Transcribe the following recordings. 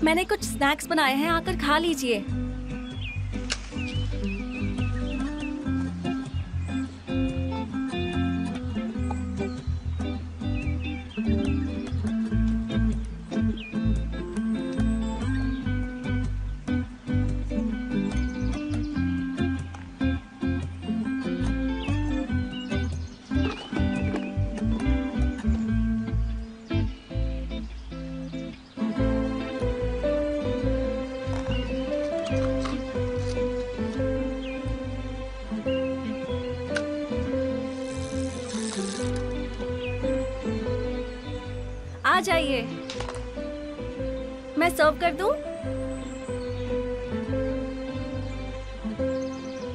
मैंने कुछ स्नैक्स बनाए हैं, आकर खा लीजिए। आ जाइए, मैं सर्व कर दूं?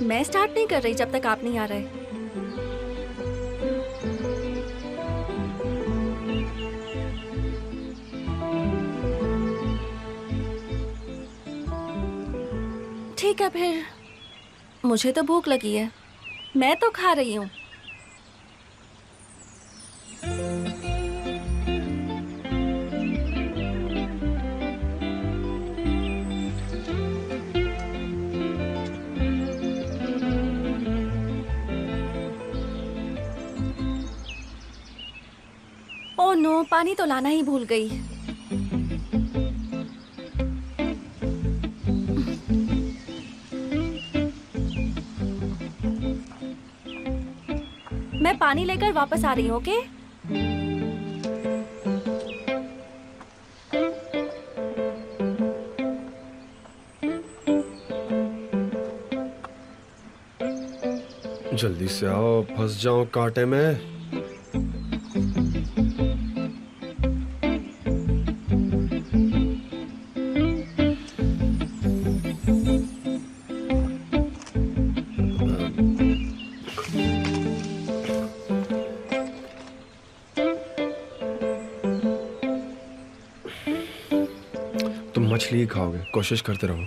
मैं स्टार्ट नहीं कर रही जब तक आप नहीं आ रहे। ठीक है फिर, मुझे तो भूख लगी है, मैं तो खा रही हूँ। ओह नो, पानी तो लाना ही भूल गई। मैं पानी लेकर वापस आ रही हूँ, ओके? जल्दी से आओ, फंस जाओ कांटे में। तुम मछली ही खाओगे, कोशिश करते रहो।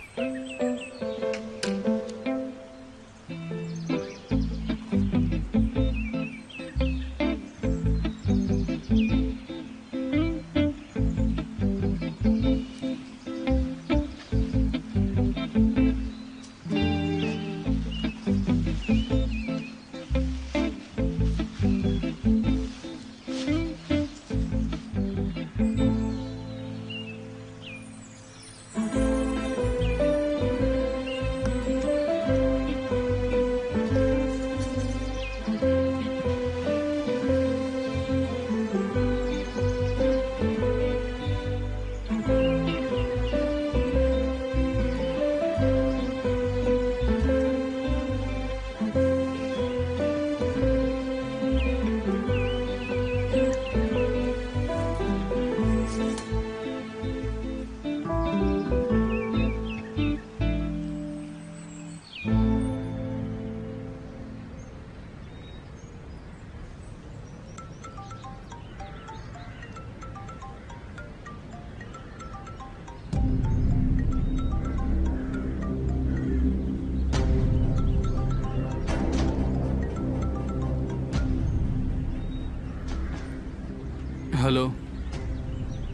हेलो।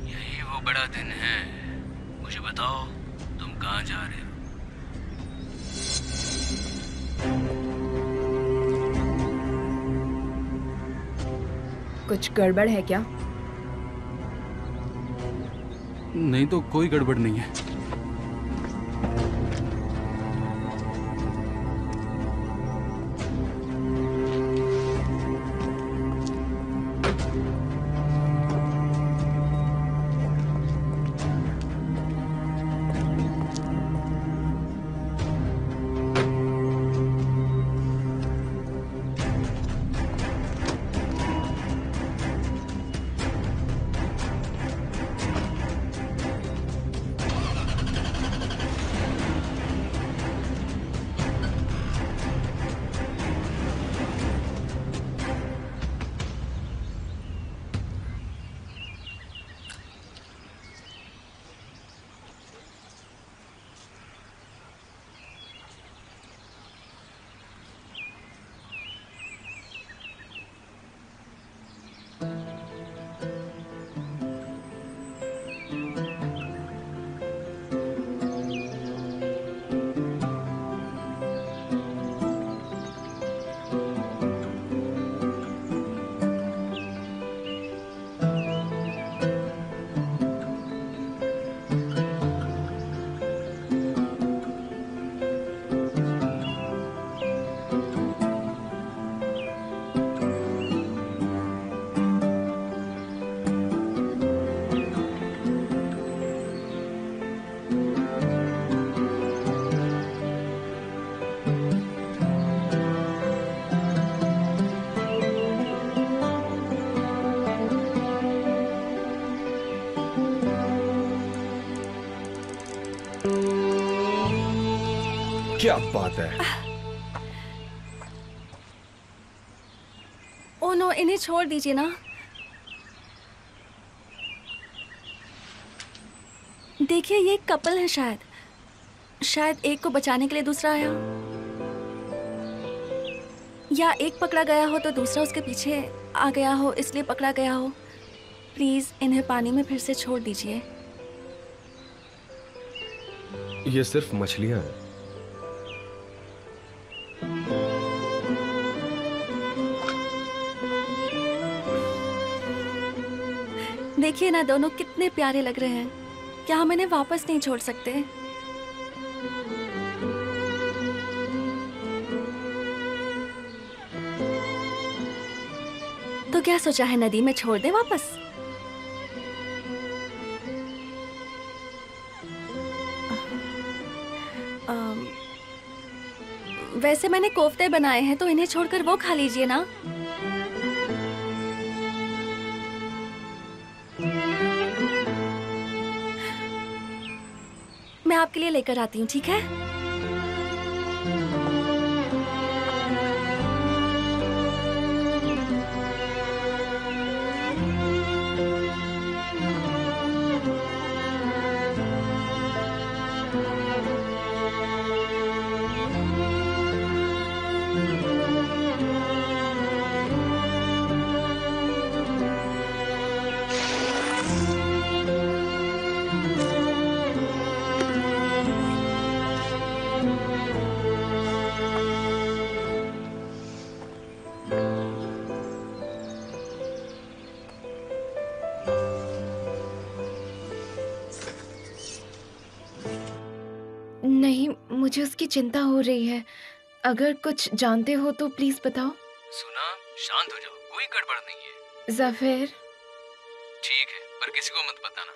यही वो बड़ा दिन है। मुझे बताओ तुम कहाँ जा रहे हो? कुछ गड़बड़ है क्या? नहीं तो कोई गड़बड़ नहीं है। क्या बात है? ओ नो, इन्हें छोड़ दीजिए ना। देखिए, ये एक कपल है। शायद एक को बचाने के लिए दूसरा आया, या एक पकड़ा गया हो तो दूसरा उसके पीछे आ गया हो, इसलिए पकड़ा गया हो। प्लीज इन्हें पानी में फिर से छोड़ दीजिए। ये सिर्फ मछलियां हैं। देखिए ना, दोनों कितने प्यारे लग रहे हैं। क्या हम इन्हें वापस नहीं छोड़ सकते? तो क्या सोचा है, नदी में छोड़ दें वापस? वैसे मैंने कोफ्ते बनाए हैं, तो इन्हें छोड़कर वो खा लीजिए ना। मैं आपके लिए लेकर आती हूँ, ठीक है? नहीं, मुझे उसकी चिंता हो रही है। अगर कुछ जानते हो तो प्लीज बताओ। सुना, शांत हो जाओ, कोई गड़बड़ नहीं है। ज़फ़र। ठीक है, पर किसी को मत बताना।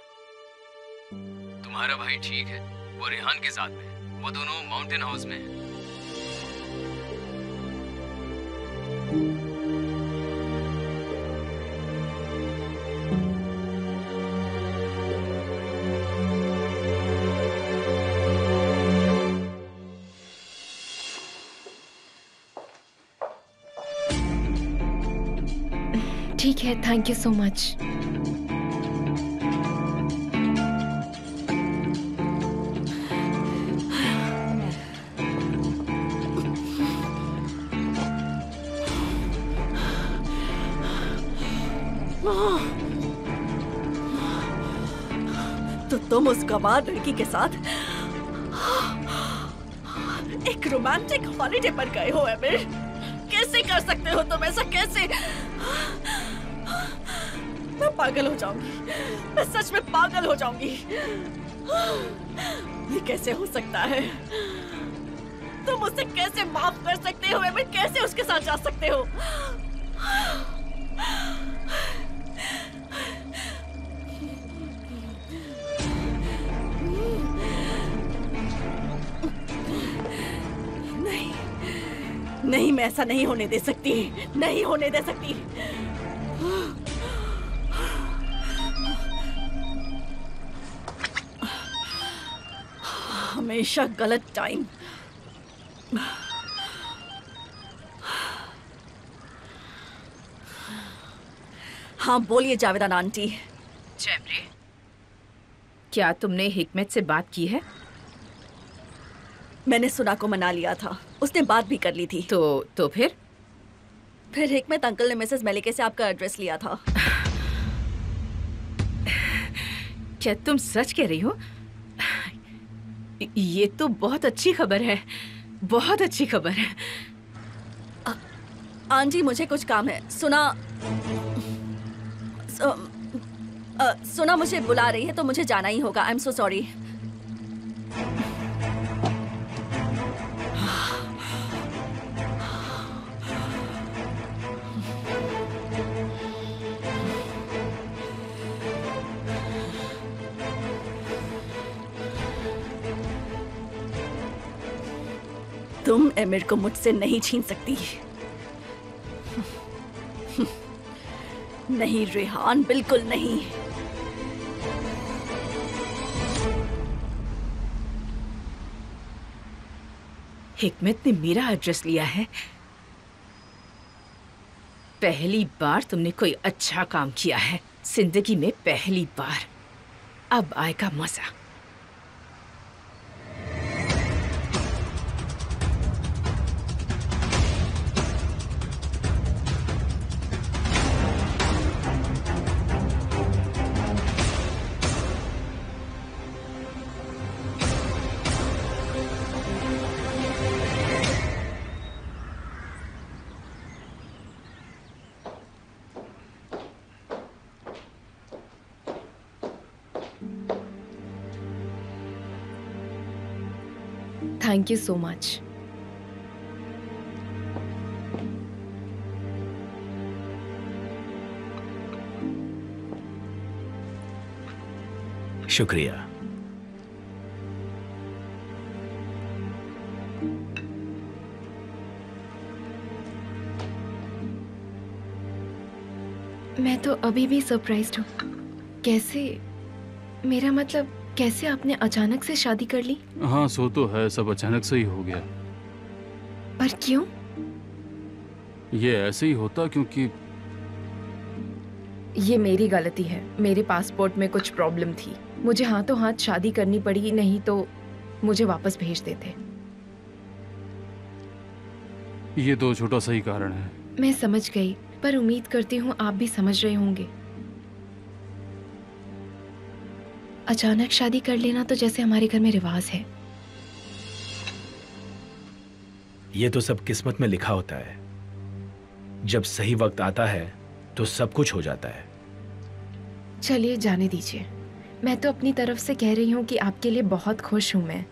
तुम्हारा भाई ठीक है, वो रेहान के साथ में है। वो दोनों माउंटेन हाउस में हैं। ठीक है, थैंक यू सो मच। तो तुम उस गंवार लड़की के साथ एक रोमांटिक हॉलिडे पर गए हो एमिर। कैसे कर सकते हो तुम ऐसा, कैसे? मैं पागल हो जाऊंगी, मैं सच में पागल हो जाऊंगी। ये कैसे हो सकता है? तुम उसे कैसे माफ कर सकते हो एमिर? कैसे उसके साथ जा सकते हो? नहीं नहीं, मैं ऐसा नहीं होने दे सकती, नहीं होने दे सकती। हमेशा गलत टाइम। हाँ बोलिए जावेदान आंटी। जैमरे, क्या तुमने हिकमत से बात की है? मैंने सुना को मना लिया था, उसने बात भी कर ली थी। तो फिर हिकमत अंकल ने मिसेस मलिके से आपका एड्रेस लिया था। क्या तुम सच कह रही हो? ये तो बहुत अच्छी खबर है, बहुत अच्छी खबर है। आंटी मुझे कुछ काम है। सुना मुझे बुला रही है तो मुझे जाना ही होगा। I am so sorry. तुम एमिर को मुझसे नहीं छीन सकती। नहीं रेहान, बिल्कुल नहीं। हिकमत ने मेरा एड्रेस लिया है। पहली बार तुमने कोई अच्छा काम किया है, जिंदगी में पहली बार। अब आएगा मजा। Thank you so much. शुक्रिया। मैं तो अभी भी सरप्राइज्ड हूँ। कैसे, मेरा मतलब कैसे आपने अचानक से शादी कर ली? हाँ सो तो है, सब अचानक से ही हो गया। पर क्यों? ये ऐसे ही होता क्योंकि ये मेरी गलती है। मेरे पासपोर्ट में कुछ प्रॉब्लम थी, मुझे हाथों हाथ शादी करनी पड़ी, नहीं तो मुझे वापस भेज देते। ये तो छोटा सा ही कारण है। मैं समझ गई, पर उम्मीद करती हूँ आप भी समझ रहे होंगे। अचानक शादी कर लेना तो जैसे हमारे घर में रिवाज है। ये तो सब किस्मत में लिखा होता है। जब सही वक्त आता है तो सब कुछ हो जाता है। चलिए जाने दीजिए। मैं तो अपनी तरफ से कह रही हूँ कि आपके लिए बहुत खुश हूँ मैं।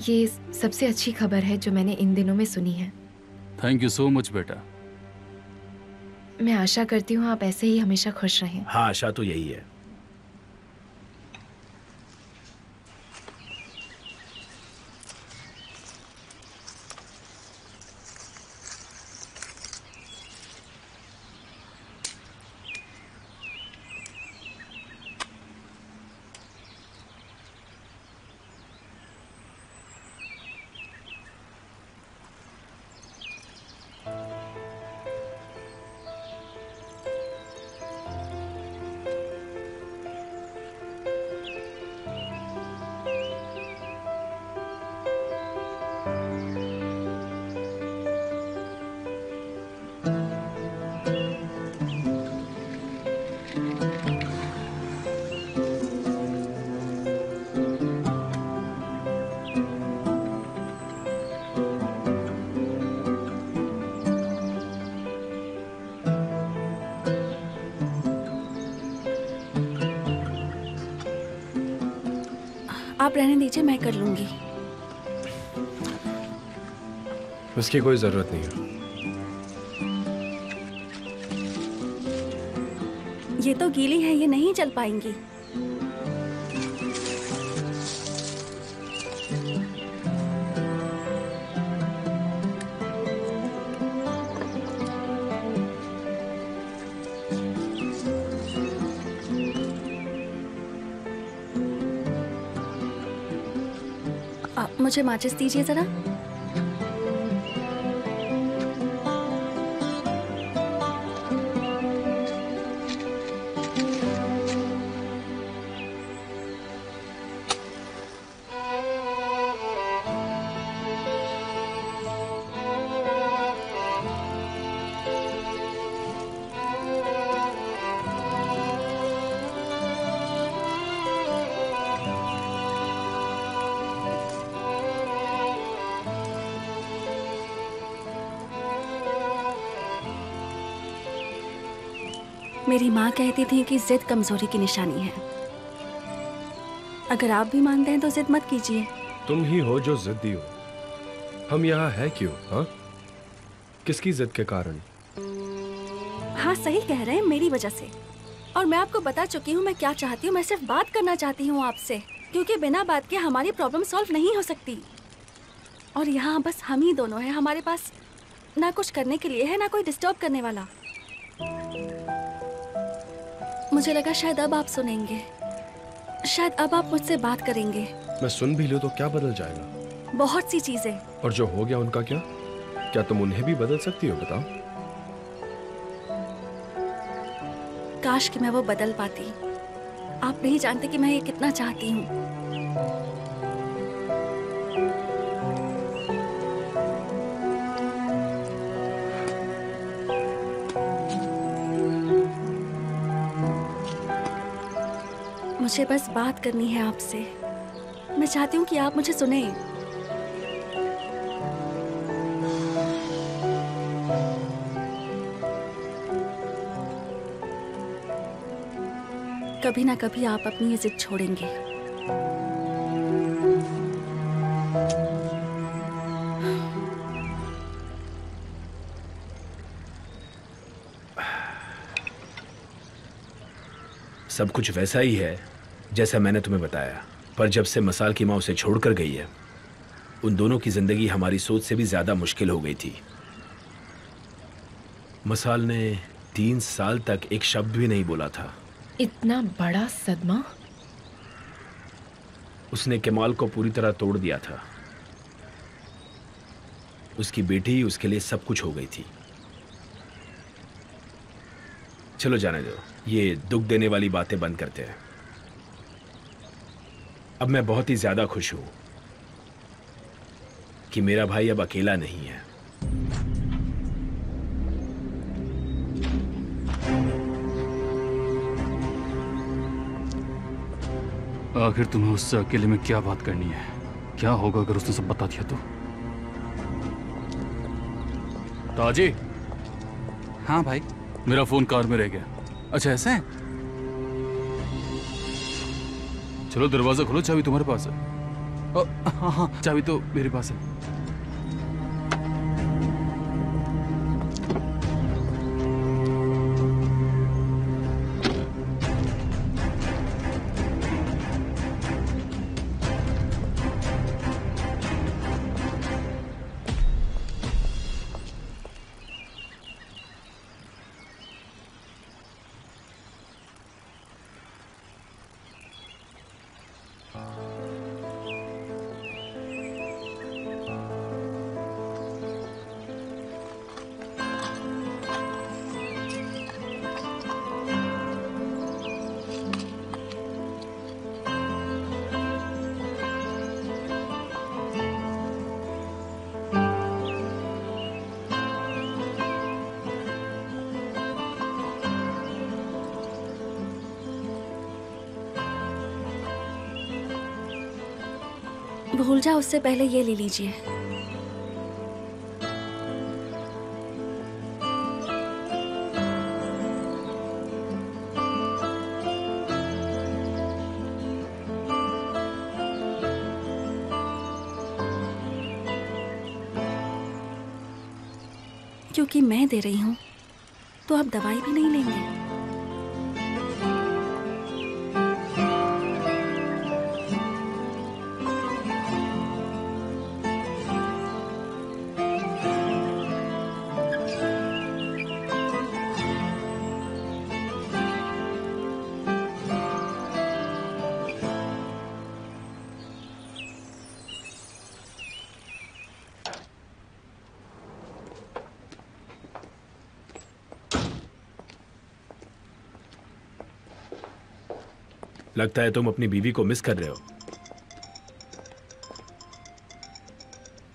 ये सबसे अच्छी खबर है जो मैंने इन दिनों में सुनी है। थैंक यू सो मच बेटा। मैं आशा करती हूँ आप ऐसे ही हमेशा खुश रहें। हाँ, आशा तो यही है। आप रहने दीजिए, मैं कर लूंगी। उसकी कोई जरूरत नहीं है। ये तो गीली है, ये नहीं चल पाएंगी। मुझे माचिस दीजिए जरा। मेरी माँ कहती थी कि जिद कमजोरी की निशानी है। अगर आप भी मानते हैं तो जिद मत कीजिए। तुम ही हो जो जिद्दी हो। हम यहाँ है क्यों? हाँ, किसकी जिद के कारण? हाँ सही कह रहे हैं, मेरी वजह से। और मैं आपको बता चुकी हूँ मैं क्या चाहती हूँ। मैं सिर्फ बात करना चाहती हूँ आपसे, क्योंकि बिना बात के हमारी प्रॉब्लम सॉल्व नहीं हो सकती। और यहाँ बस हम ही दोनों हैं। हमारे पास ना कुछ करने के लिए है, ना कोई डिस्टर्ब करने वाला। मुझे लगा शायद अब आप सुनेंगे, शायद अब आप मुझसे बात करेंगे। मैं सुन भी लूं तो क्या बदल जाएगा? बहुत सी चीजें। और जो हो गया उनका क्या? क्या तुम उन्हें भी बदल सकती हो? बताओ। काश कि मैं वो बदल पाती। आप नहीं जानते कि मैं ये कितना चाहती हूँ। मुझे बस बात करनी है आपसे। मैं चाहती हूँ कि आप मुझे सुने। कभी ना कभी आप अपनी ये जिद छोड़ेंगे। सब कुछ वैसा ही है जैसा मैंने तुम्हें बताया, पर जब से मसाल की माँ उसे छोड़कर गई है, उन दोनों की जिंदगी हमारी सोच से भी ज्यादा मुश्किल हो गई थी। मसाल ने 3 साल तक एक शब्द भी नहीं बोला था। इतना बड़ा सदमा? उसने कमाल को पूरी तरह तोड़ दिया था। उसकी बेटी उसके लिए सब कुछ हो गई थी। चलो जाने दो, ये दुख देने वाली बातें बंद करते हैं। अब मैं बहुत ही ज्यादा खुश हूं कि मेरा भाई अब अकेला नहीं है। आखिर तुम्हें उससे अकेले में क्या बात करनी है? क्या होगा अगर उसने सब बता दिया तो? ताजी। हाँ भाई। मेरा फोन कार में रह गया। अच्छा ऐसा है? चलो दरवाजा खोलो, चाबी तुम्हारे पास है। हाँ हाँ, चाबी तो मेरे पास है। भूल जाओ उससे पहले ये ले लीजिए। क्योंकि मैं दे रही हूँ तो आप दवाई भी नहीं लेंगे। लगता है तुम अपनी बीवी को मिस कर रहे हो।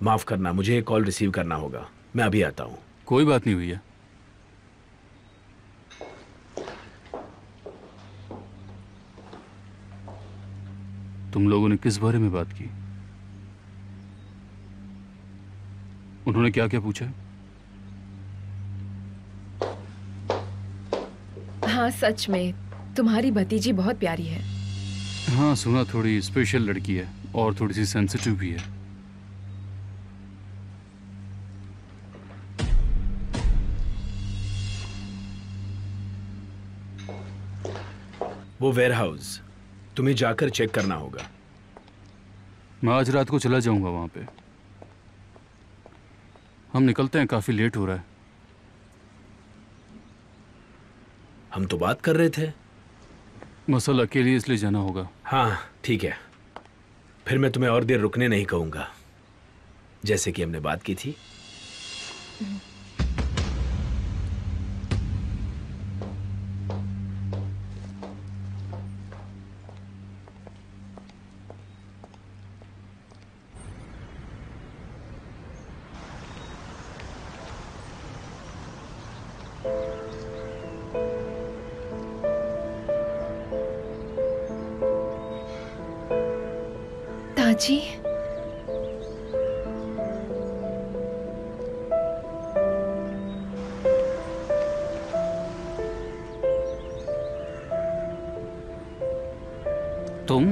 माफ करना, मुझे एक कॉल रिसीव करना होगा। मैं अभी आता हूं। कोई बात नहीं हुई है। तुम लोगों ने किस बारे में बात की? उन्होंने क्या क्या पूछा? हाँ, सच में तुम्हारी भतीजी बहुत प्यारी है। हाँ, सुना थोड़ी स्पेशल लड़की है और थोड़ी सी सेंसिटिव भी है। वो वेयरहाउस तुम्हें जाकर चेक करना होगा। मैं आज रात को चला जाऊंगा वहां पे। हम निकलते हैं, काफी लेट हो रहा है। हम तो बात कर रहे थे। मसल अकेले इसलिए जाना होगा। हाँ ठीक है, फिर मैं तुम्हें और देर रुकने नहीं कहूंगा, जैसे कि हमने बात की थी। ताजी, तुम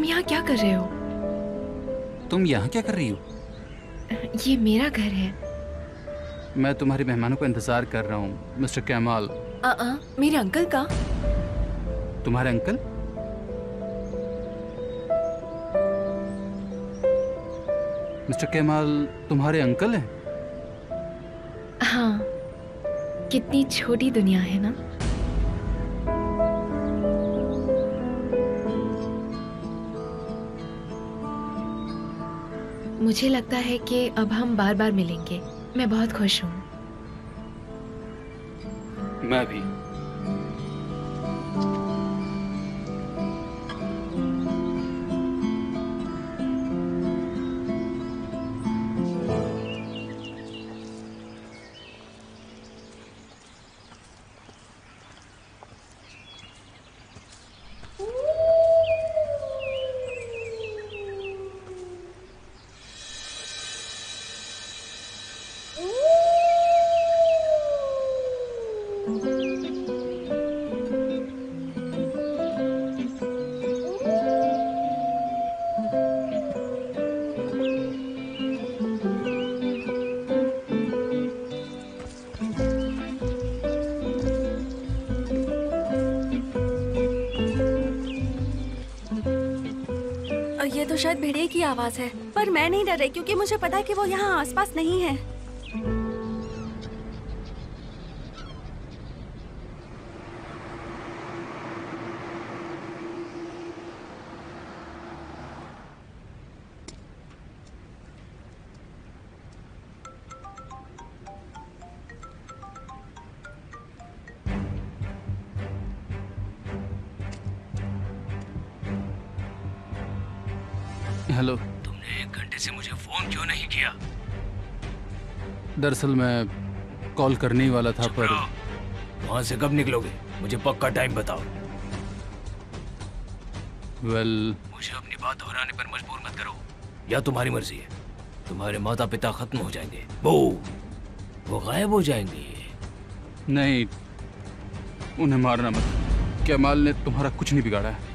यहाँ क्या कर रहे हो? तुम यहाँ क्या कर रही हो? ये मेरा घर है। मैं तुम्हारे मेहमानों का इंतजार कर रहा हूँ, मिस्टर कैमाल। मेरे अंकल का। तुम्हारे अंकल? मिस्टर कैमाल तुम्हारे अंकल हैं? हाँ, कितनी छोटी दुनिया है ना। मुझे लगता है कि अब हम बार बार मिलेंगे। मैं बहुत खुश हूँ। मैं भी। ये तो शायद भेड़िए की आवाज है, पर मैं नहीं डर रही क्योंकि मुझे पता है कि वो यहाँ आसपास नहीं है। हेलो। तुमने 1 घंटे से मुझे फोन क्यों नहीं किया? दरअसल मैं कॉल करने ही वाला था, पर वहां से कब निकलोगे? मुझे पक्का टाइम बताओ। मुझे अपनी बात दोहराने पर मजबूर मत करो, या तुम्हारी मर्जी है। तुम्हारे माता पिता खत्म हो जाएंगे, वो गायब हो जाएंगे। नहीं, उन्हें मारना मत। कैमाल ने तुम्हारा कुछ नहीं बिगाड़ा है,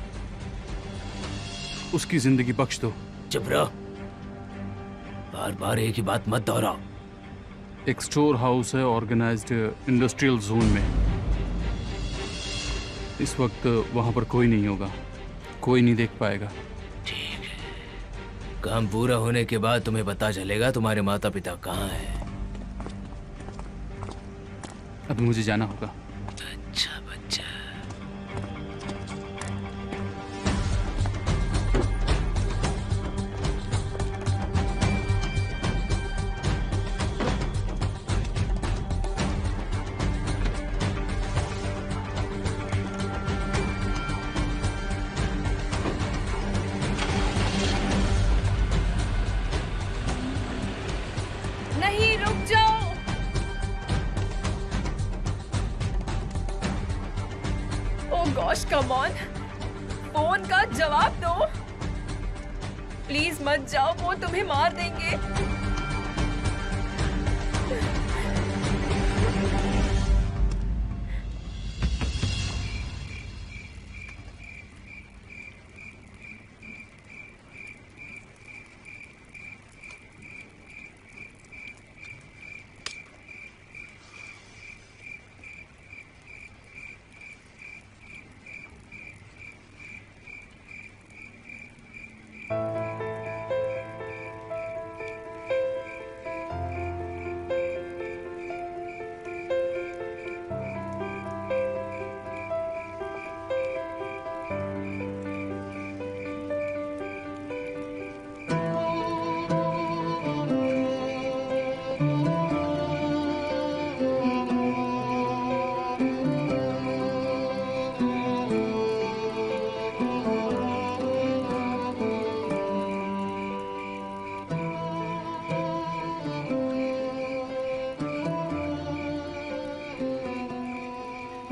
उसकी जिंदगी बख्श दो। चुप रहो, बार बार एक ही बात मत दोहराओ। एक स्टोर हाउस है ऑर्गेनाइज्ड इंडस्ट्रियल जोन में। इस वक्त वहां पर कोई नहीं होगा, कोई नहीं देख पाएगा। ठीक है, काम पूरा होने के बाद तुम्हें पता चलेगा तुम्हारे माता पिता कहाँ हैं। अभी मुझे जाना होगा। अच्छा बच्चा। नहीं, रुक जाओ। ओह गॉश, कम ऑन, फोन का जवाब दो। प्लीज मत जाओ, वो तुम्हें मार देंगे।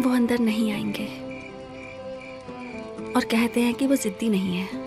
वो अंदर नहीं आएंगे और कहते हैं कि वो जिद्दी नहीं है।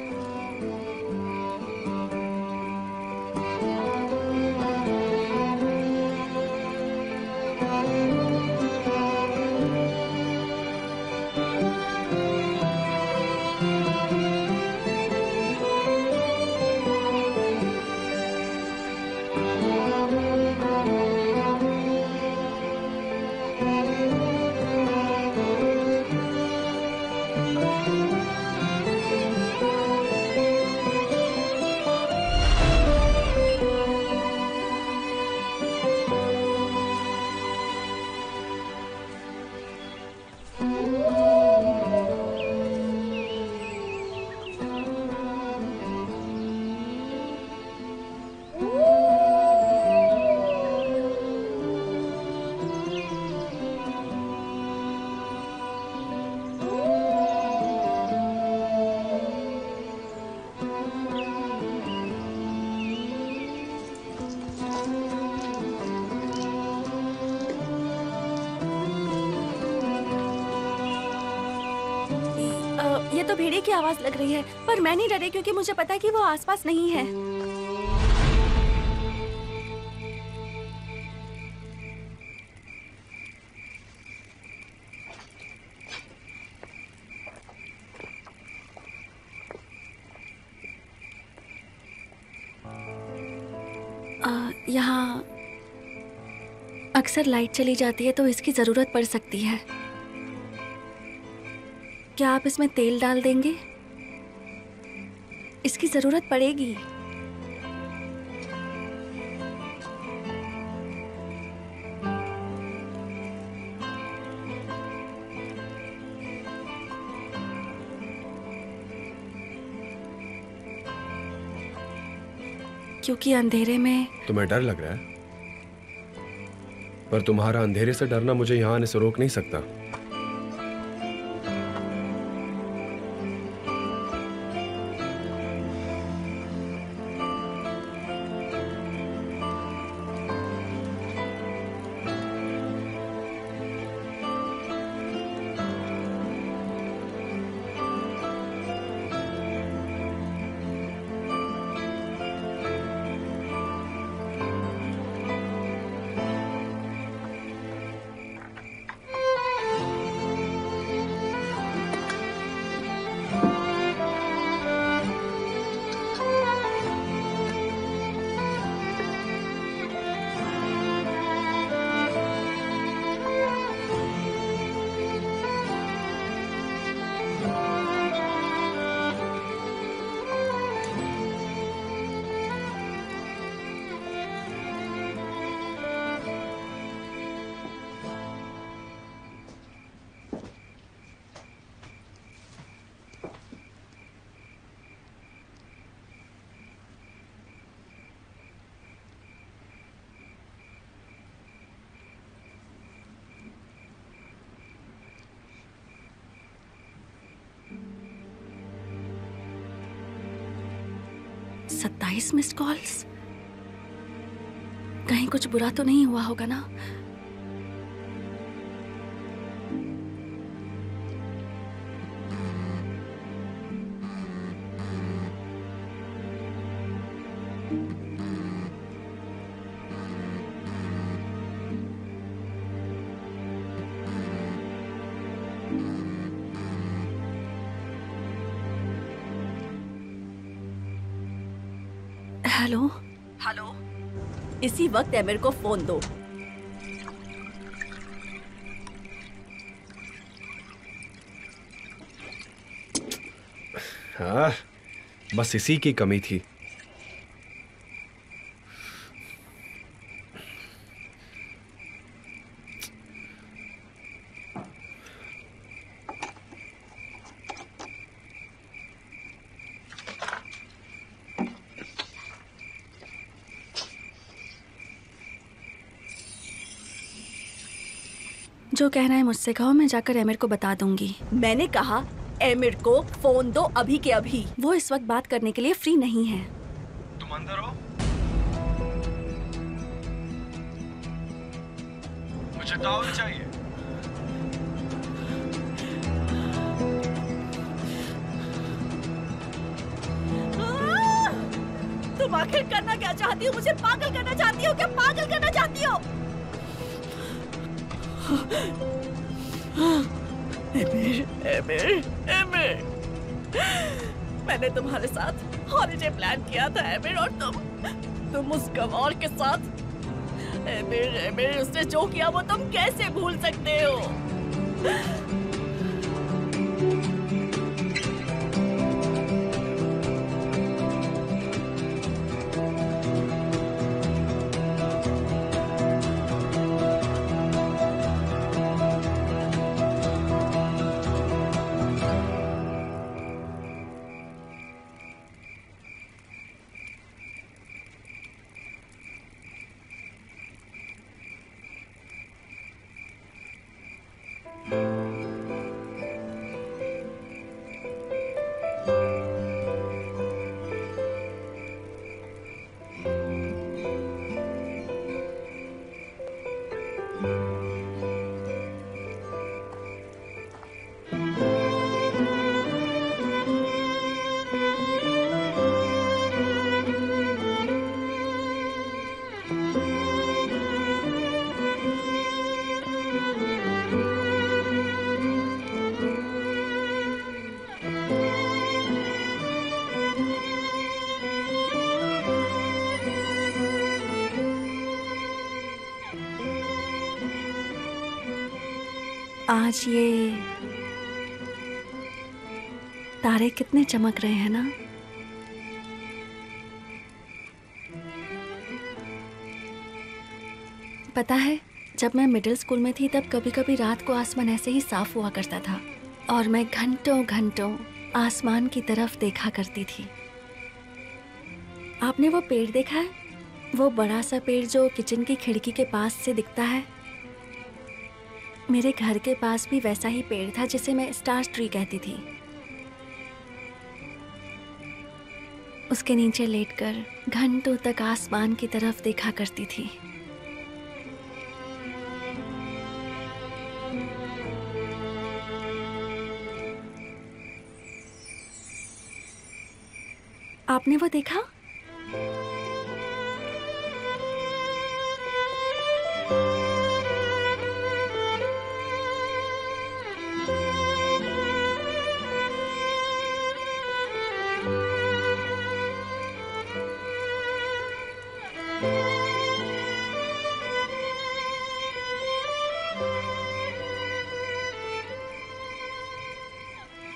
ये तो भेड़िए की आवाज लग रही है, पर मैं नहीं डरी क्योंकि मुझे पता है कि वो आसपास नहीं है। यहाँ अक्सर लाइट चली जाती है तो इसकी जरूरत पड़ सकती है। क्या आप इसमें तेल डाल देंगे? इसकी जरूरत पड़ेगी। क्योंकि अंधेरे में तुम्हें डर लग रहा है, पर तुम्हारा अंधेरे से डरना मुझे यहाँ आने से रोक नहीं सकता। 27 मिस्ड कॉल्स। कहीं कुछ बुरा तो नहीं हुआ होगा ना? हेलो हेलो, इसी वक्त एमिर को फोन दो। हाँ, बस इसी की कमी थी। जो कहना है मुझसे कहो, मैं जाकर एमिर को बता दूंगी। मैंने कहा एमिर को फोन दो अभी के अभी। वो इस वक्त बात करने के लिए फ्री नहीं है। तुम अंदर हो? मुझे टॉवल चाहिए। तुम आखिर करना क्या चाहती हो? मुझे पागल करना चाहती हो क्या? पागल करना चाहती हो? एमिर, एमिर, एमिर, मैंने तुम्हारे साथ हॉलिडे प्लान किया था एमिर, और तुम उस गवार के साथ। एमिर, एमिर, उसने जो किया वो तुम कैसे भूल सकते हो? आज ये तारे कितने चमक रहे हैं ना। पता है, जब मैं मिडिल स्कूल में थी तब कभी कभी रात को आसमान ऐसे ही साफ हुआ करता था और मैं घंटों घंटों आसमान की तरफ देखा करती थी। आपने वो पेड़ देखा है? वो बड़ा सा पेड़ जो किचन की खिड़की के पास से दिखता है। मेरे घर के पास भी वैसा ही पेड़ था जिसे मैं स्टार ट्री कहती थी। उसके नीचे लेटकर घंटों तक आसमान की तरफ देखा करती थी। आपने वो देखा?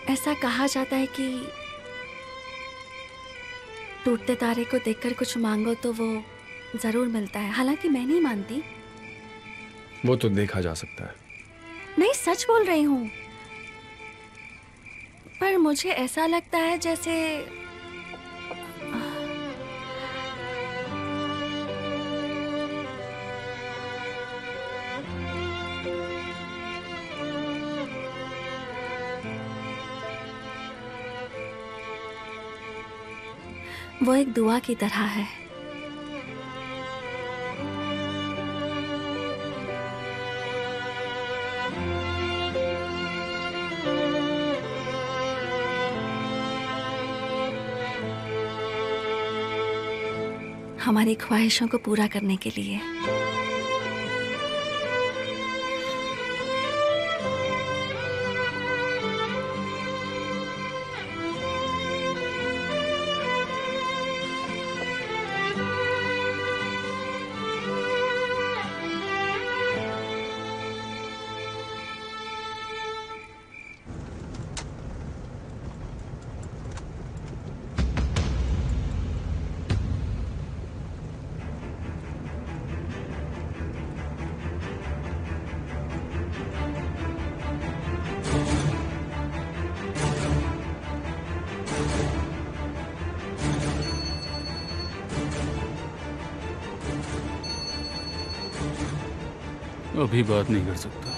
ऐसा कहा जाता है कि टूटते तारे को देखकर कुछ मांगो तो वो जरूर मिलता है। हालांकि मैं नहीं मानती। वो तो देखा जा सकता है। नहीं, सच बोल रही हूँ। पर मुझे ऐसा लगता है जैसे वो एक दुआ की तरह है। हमारी ख्वाहिशों को पूरा करने के लिए। अभी बात नहीं कर सकता।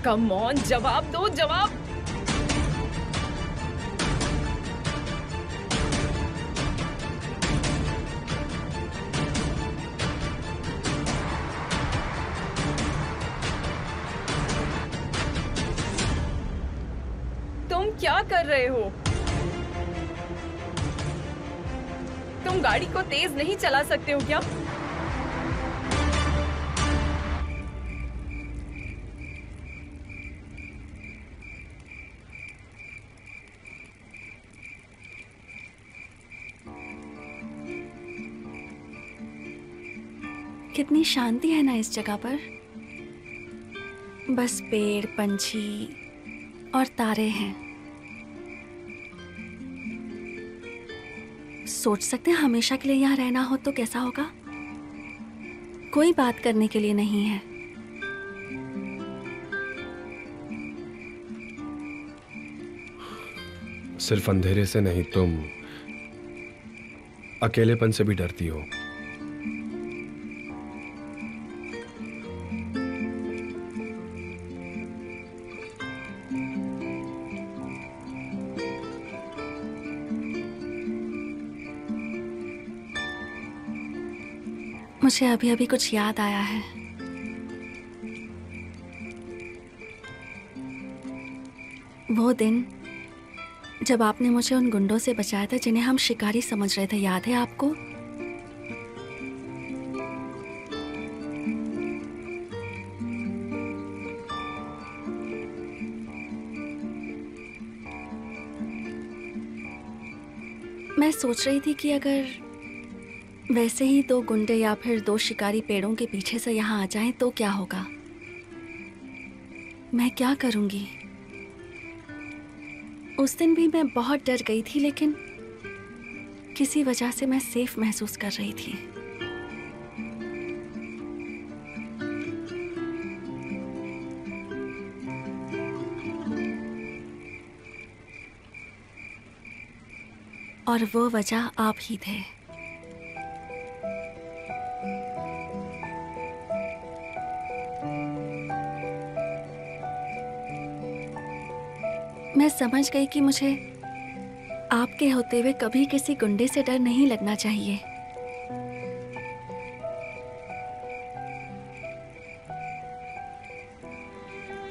कम ऑन, जवाब दो, जवाब। तुम क्या कर रहे हो? तुम गाड़ी को तेज नहीं चला सकते हो क्या? कितनी शांति है ना इस जगह पर। बस पेड़, पंछी और तारे हैं। सोच सकते हैं हमेशा के लिए यहाँ रहना हो तो कैसा होगा। कोई बात करने के लिए नहीं है। सिर्फ अंधेरे से नहीं, तुम अकेलेपन से भी डरती हो। मुझे अभी अभी कुछ याद आया है। वो दिन जब आपने मुझे उन गुंडों से बचाया था जिन्हें हम शिकारी समझ रहे थे, याद है आपको? मैं सोच रही थी कि अगर वैसे ही 2 गुंडे या फिर 2 शिकारी पेड़ों के पीछे से यहाँ आ जाएं तो क्या होगा। मैं क्या करूँगी? उस दिन भी मैं बहुत डर गई थी, लेकिन किसी वजह से मैं सेफ महसूस कर रही थी। और वो वजह आप ही थे। मैं समझ गई कि मुझे आपके होते हुए कभी किसी गुंडे से डर नहीं लगना चाहिए।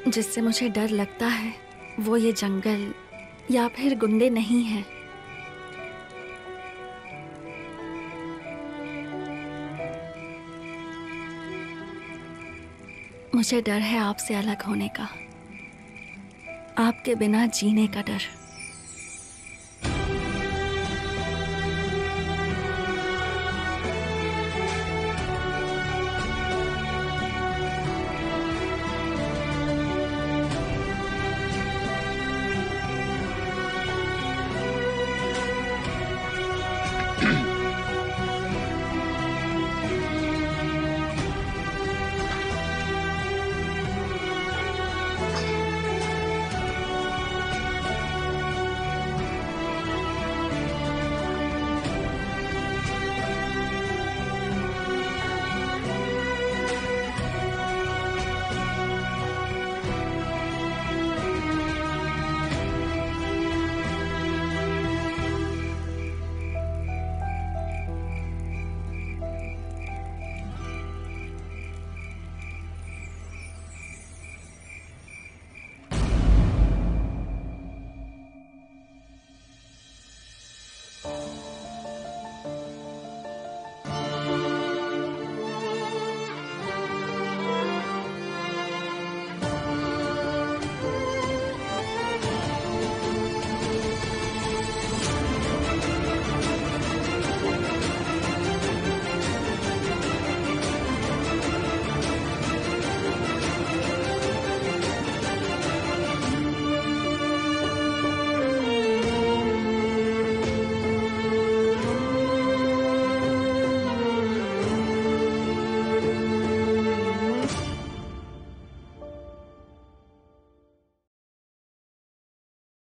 जिससे मुझे डर लगता है वो ये जंगल या फिर गुंडे नहीं हैं। मुझे डर है आपसे अलग होने का, आपके बिना जीने का डर।